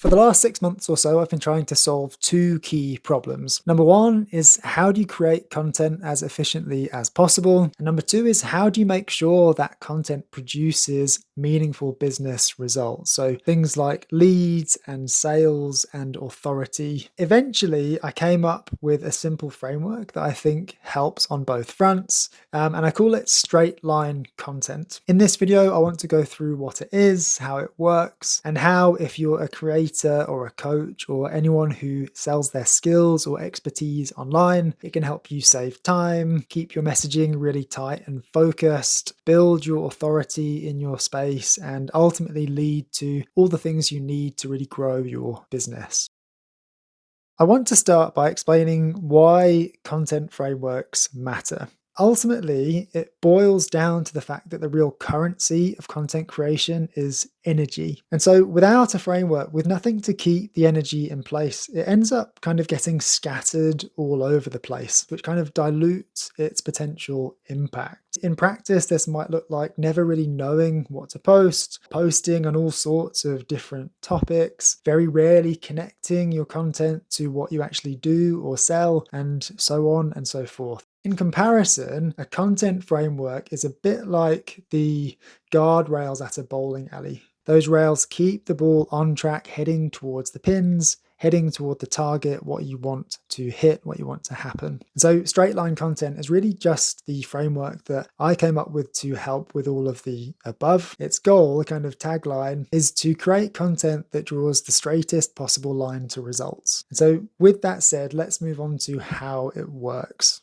For the last 6 months or so, I've been trying to solve two key problems. Number one is how do you create content as efficiently as possible? And number two is how do you make sure that content produces meaningful business results? So things like leads and sales and authority. Eventually, I came up with a simple framework that I think helps on both fronts, and I call it straight line content. In this video, I want to go through what it is, how it works, and how, if you're a creator or a coach or anyone who sells their skills or expertise online, it can help you save time, keep your messaging really tight and focused, build your authority in your space, and ultimately lead to all the things you need to really grow your business. I want to start by explaining why content frameworks matter. Ultimately, it boils down to the fact that the real currency of content creation is energy. And so, without a framework, with nothing to keep the energy in place, it ends up kind of getting scattered all over the place, which kind of dilutes its potential impact. In practice, this might look like never really knowing what to post, posting on all sorts of different topics, very rarely connecting your content to what you actually do or sell, and so on and so forth. In comparison, a content framework is a bit like the guardrails at a bowling alley. Those rails keep the ball on track, heading towards the pins, heading toward the target, what you want to hit, what you want to happen. So straight line content is really just the framework that I came up with to help with all of the above. Its goal, the kind of tagline, is to create content that draws the straightest possible line to results. And so with that said, let's move on to how it works.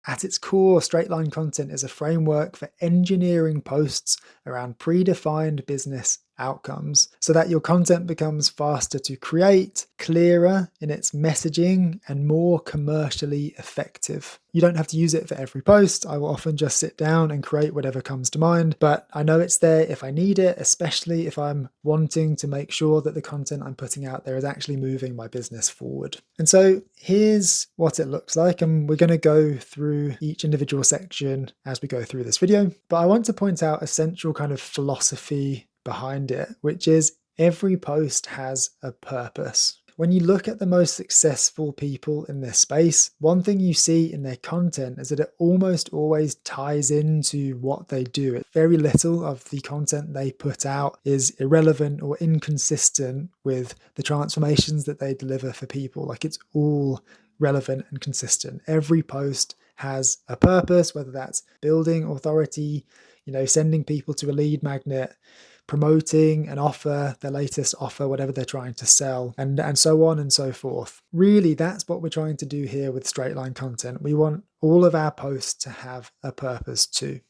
At its core, straight line content is a framework for engineering posts around predefined business outcomes so that your content becomes faster to create, clearer in its messaging, and more commercially effective. You don't have to use it for every post. I will often just sit down and create whatever comes to mind, but I know it's there if I need it, especially if I'm wanting to make sure that the content I'm putting out there is actually moving my business forward. And so here's what it looks like, and we're going to go through each individual section as we go through this video. But I want to point out a central kind of philosophy behind it, which is every post has a purpose. When you look at the most successful people in this space, one thing you see in their content is that it almost always ties into what they do. Very little of the content they put out is irrelevant or inconsistent with the transformations that they deliver for people. Like, it's all relevant and consistent. Every post has a purpose, whether that's building authority, sending people to a lead magnet, promoting an offer, their latest offer, whatever they're trying to sell, and so on and so forth. Really, that's what we're trying to do here with straight line content. We want all of our posts to have a purpose too.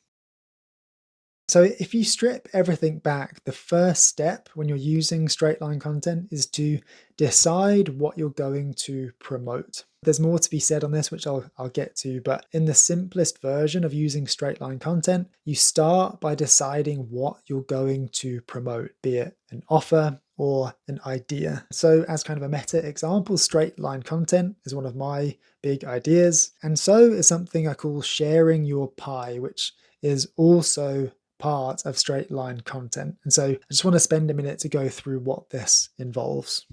So if you strip everything back, the first step when you're using straight line content is to decide what you're going to promote. There's more to be said on this, which I'll get to, but in the simplest version of using straight line content, you start by deciding what you're going to promote, be it an offer or an idea. So as kind of a meta example, straight line content is one of my big ideas. And so is something I call sharing your pie, which is also part of straight line content. And so I just want to spend a minute to go through what this involves.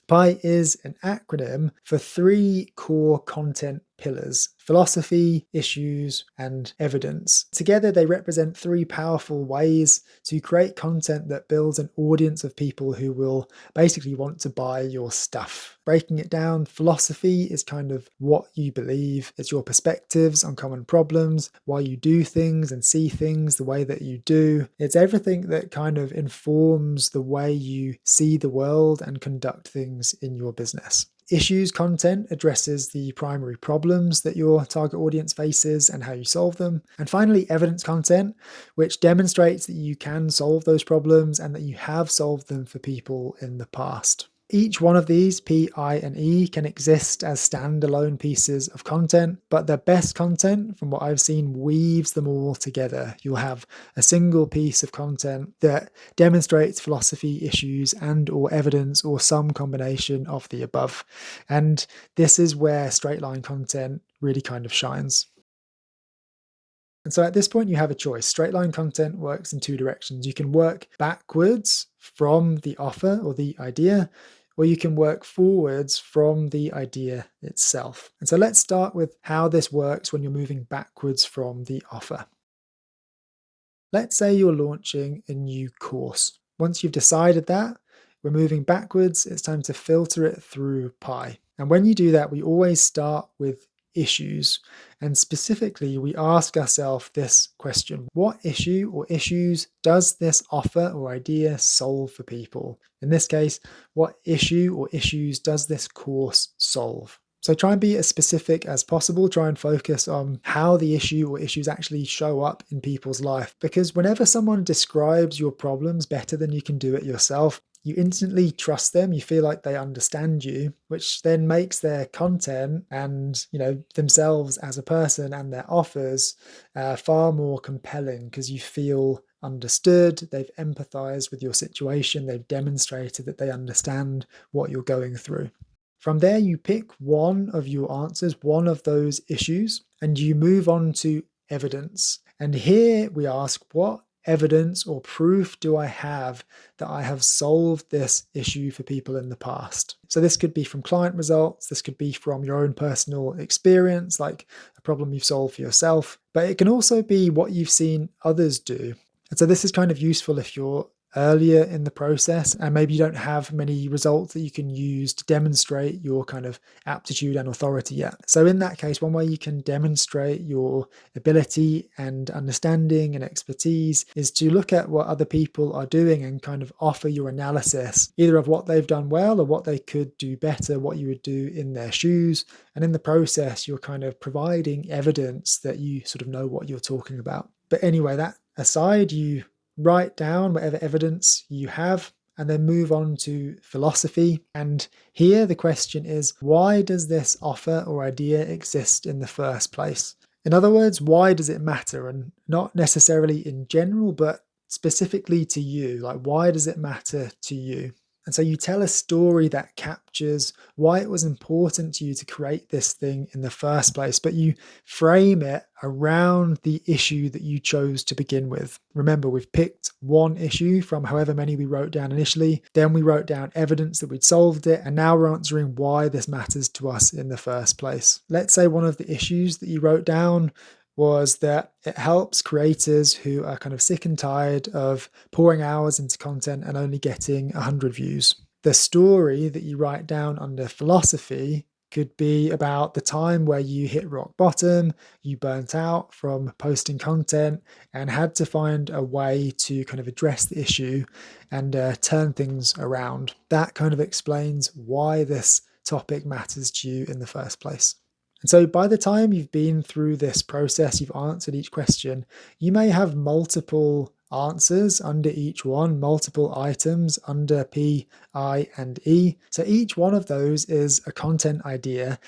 PI is an acronym for three core content pillars: philosophy, issues, and evidence. Together, they represent three powerful ways to create content that builds an audience of people who will basically want to buy your stuff. Breaking it down, philosophy is kind of what you believe. It's your perspectives on common problems, why you do things and see things the way that you do. It's everything that kind of informs the way you see the world and conduct things in your business. Issues content addresses the primary problems that your target audience faces and how you solve them. And finally, evidence content, which demonstrates that you can solve those problems and that you have solved them for people in the past. Each one of these, P, I, and E, can exist as standalone pieces of content, but the best content, from what I've seen, weaves them all together. You'll have a single piece of content that demonstrates philosophy, issues, and or evidence, or some combination of the above. And this is where straight line content really kind of shines. And so at this point, you have a choice. Straight line content works in two directions. You can work backwards from the offer or the idea, or you can work forwards from the idea itself. And so let's start with how this works when you're moving backwards from the offer. Let's say you're launching a new course. Once you've decided that, we're moving backwards, it's time to filter it through Pi. And when you do that, we always start with issues. And specifically, we ask ourselves this question: what issue or issues does this offer or idea solve for people? In this case, what issue or issues does this course solve? So try and be as specific as possible. Try and focus on how the issue or issues actually show up in people's life. Because whenever someone describes your problems better than you can do it yourself, you instantly trust them. You feel like they understand you, which then makes their content and themselves as a person and their offers far more compelling because you feel understood. They've empathized with your situation. They've demonstrated that they understand what you're going through. From there, you pick one of your answers, one of those issues, and you move on to evidence. And here we ask, what evidence or proof do I have that I have solved this issue for people in the past? So this could be from client results, this could be from your own personal experience, like a problem you've solved for yourself, but it can also be what you've seen others do. And so this is kind of useful if you're earlier in the process and maybe you don't have many results that you can use to demonstrate your kind of aptitude and authority yet. So in that case, one way you can demonstrate your ability and understanding and expertise is to look at what other people are doing and kind of offer your analysis, either of what they've done well or what they could do better, what you would do in their shoes. And in the process, you're kind of providing evidence that you sort of know what you're talking about. But anyway, that aside, you write down whatever evidence you have and then move on to philosophy. And here the question is, why does this offer or idea exist in the first place? In other words, why does it matter? And not necessarily in general, but specifically to you. Like, why does it matter to you? And so you tell a story that captures why it was important to you to create this thing in the first place, but you frame it around the issue that you chose to begin with. Remember, we've picked one issue from however many we wrote down initially, then we wrote down evidence that we'd solved it, and now we're answering why this matters to us in the first place. Let's say one of the issues that you wrote down was that it helps creators who are kind of sick and tired of pouring hours into content and only getting 100 views. The story that you write down under philosophy could be about the time where you hit rock bottom, you burnt out from posting content and had to find a way to kind of address the issue and turn things around. That kind of explains why this topic matters to you in the first place. And so by the time you've been through this process, you've answered each question, you may have multiple answers under each one, multiple items under P, I, and E. So each one of those is a content idea,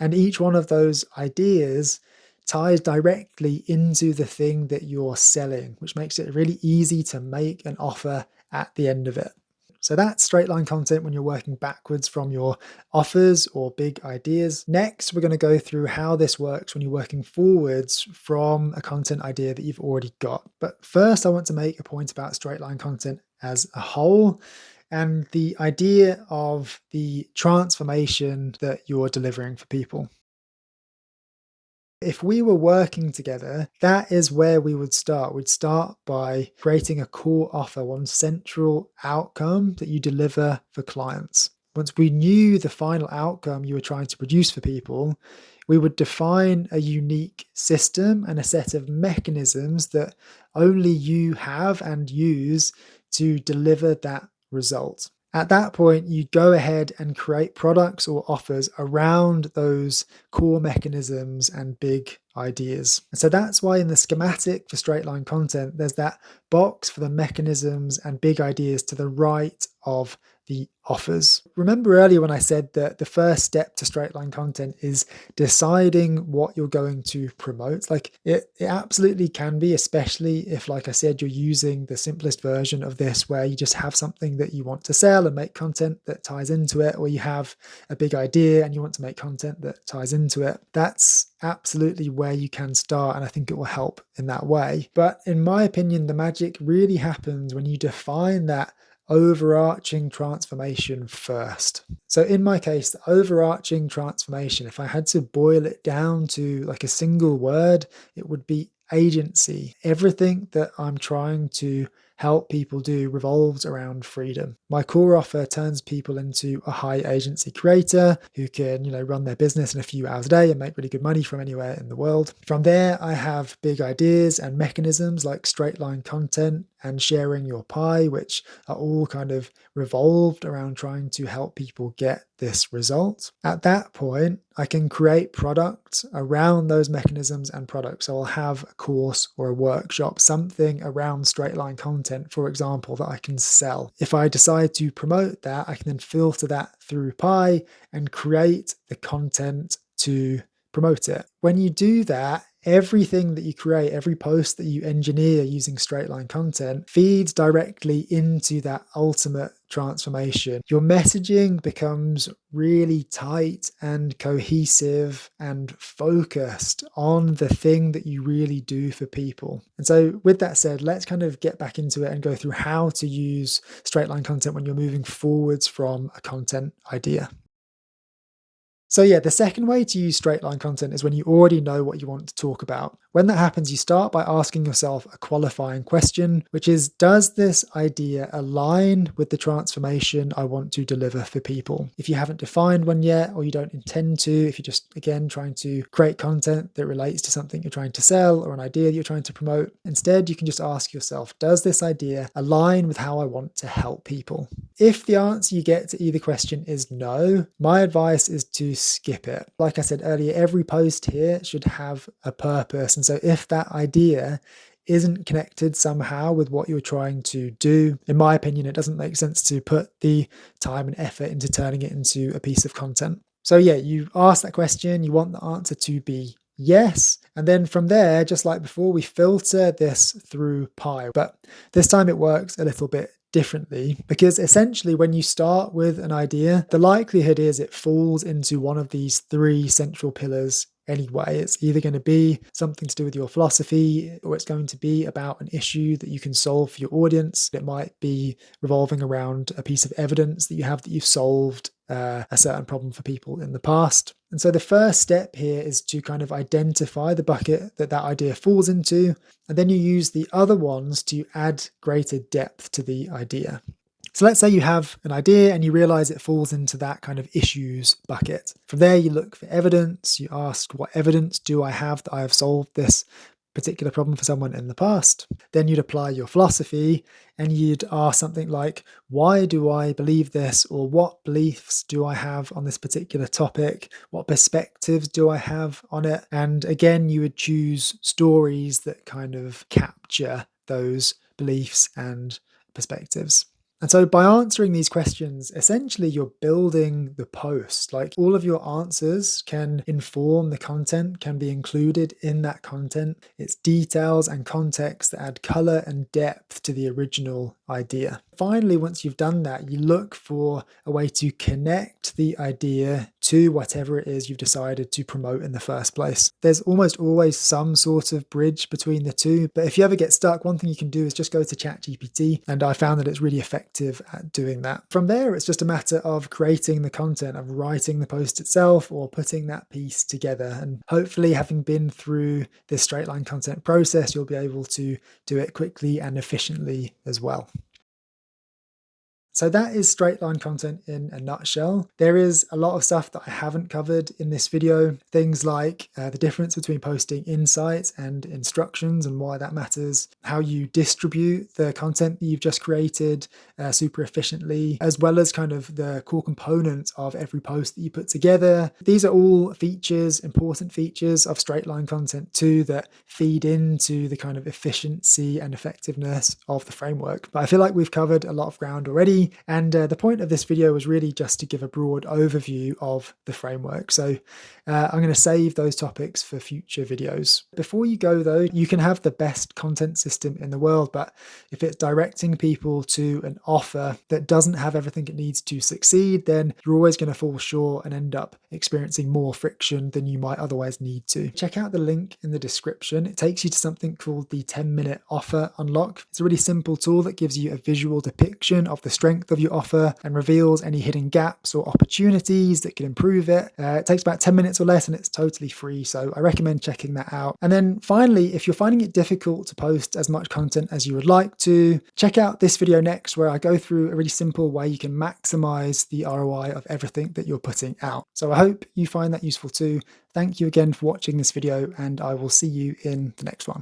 and each one of those ideas ties directly into the thing that you're selling, which makes it really easy to make an offer at the end of it. So that's straight line content when you're working backwards from your offers or big ideas. Next, we're going to go through how this works when you're working forwards from a content idea that you've already got. But first, I want to make a point about straight line content as a whole and the idea of the transformation that you're delivering for people. If we were working together, that is where we would start. We'd start by creating a core offer, one central outcome that you deliver for clients. Once we knew the final outcome you were trying to produce for people, we would define a unique system and a set of mechanisms that only you have and use to deliver that result. At that point, you go ahead and create products or offers around those core mechanisms and big ideas. And so that's why in the schematic for straight line content, there's that box for the mechanisms and big ideas to the right of the offers. Remember earlier when I said that the first step to straight line content is deciding what you're going to promote? Like it absolutely can be, especially if, like I said, you're using the simplest version of this where you just have something that you want to sell and make content that ties into it, or you have a big idea and you want to make content that ties into it. That's absolutely where you can start, and I think it will help in that way. But in my opinion, the magic really happens when you define that overarching transformation first. So in my case, the overarching transformation, if I had to boil it down to like a single word, it would be agency. Everything that I'm trying to help people do revolves around freedom. My core offer turns people into a high agency creator who can, run their business in a few hours a day and make really good money from anywhere in the world. From there, I have big ideas and mechanisms like straight line content and sharing your pie, which are all kind of revolved around trying to help people get this result. At that point, I can create products around those mechanisms and products. So I'll have a course or a workshop, something around straight line content, for example, that I can sell. If I decide to promote that, I can then filter that through Pi and create the content to promote it. When you do that, everything that you create, every post that you engineer using straight line content feeds directly into that ultimate transformation. Your messaging becomes really tight and cohesive and focused on the thing that you really do for people. And so with that said, let's kind of get back into it and go through how to use straight line content when you're moving forwards from a content idea. So yeah, the second way to use straight line content is when you already know what you want to talk about. When that happens, you start by asking yourself a qualifying question, which is, does this idea align with the transformation I want to deliver for people? If you haven't defined one yet, or you don't intend to, if you're just, again, trying to create content that relates to something you're trying to sell or an idea that you're trying to promote, instead, you can just ask yourself, does this idea align with how I want to help people? If the answer you get to either question is no, my advice is to skip it. Like I said earlier, every post here should have a purpose. And so if that idea isn't connected somehow with what you're trying to do, in my opinion, it doesn't make sense to put the time and effort into turning it into a piece of content. So yeah, you ask that question, you want the answer to be yes. And then from there, just like before, we filter this through Pi. But this time it works a little bit differently, because essentially when you start with an idea, the likelihood is it falls into one of these three central pillars anyway. It's either going to be something to do with your philosophy, or it's going to be about an issue that you can solve for your audience. It might be revolving around a piece of evidence that you have that you've solved a certain problem for people in the past. And so the first step here is to kind of identify the bucket that idea falls into, and then you use the other ones to add greater depth to the idea. So let's say you have an idea and you realize it falls into that kind of issues bucket. From there, you look for evidence. You ask, what evidence do I have that I have solved this particular problem for someone in the past? Then you'd apply your philosophy and you'd ask something like, why do I believe this? Or what beliefs do I have on this particular topic? What perspectives do I have on it? And again, you would choose stories that kind of capture those beliefs and perspectives. And so by answering these questions, essentially you're building the post. Like all of your answers can inform the content, can be included in that content. It's details and context that add color and depth to the original idea. Finally, once you've done that, you look for a way to connect the idea to whatever it is you've decided to promote in the first place. There's almost always some sort of bridge between the two, but if you ever get stuck, one thing you can do is just go to ChatGPT, and I found that it's really effective at doing that. From there, it's just a matter of creating the content, of writing the post itself or putting that piece together. And hopefully, having been through this straight line content process, you'll be able to do it quickly and efficiently as well. So that is straight line content in a nutshell. There is a lot of stuff that I haven't covered in this video. Things like the difference between posting insights and instructions and why that matters, how you distribute the content that you've just created super efficiently, as well as kind of the core components of every post that you put together. These are all features, important features of straight line content too, that feed into the kind of efficiency and effectiveness of the framework. But I feel like we've covered a lot of ground already. free. And the point of this video was really just to give a broad overview of the framework. So I'm going to save those topics for future videos. Before you go though, you can have the best content system in the world, but if it's directing people to an offer that doesn't have everything it needs to succeed, then you're always going to fall short and end up experiencing more friction than you might otherwise need to. Check out the link in the description. It takes you to something called the 10-minute offer unlock. It's a really simple tool that gives you a visual depiction of the strength of your offer and reveals any hidden gaps or opportunities that can improve it. It takes about 10 minutes or less and it's totally free, so I recommend checking that out. And then finally, if you're finding it difficult to post as much content as you would like to, check out this video next where I go through a really simple way you can maximize the ROI of everything that you're putting out. So I hope you find that useful too. Thank you again for watching this video, and I will see you in the next one.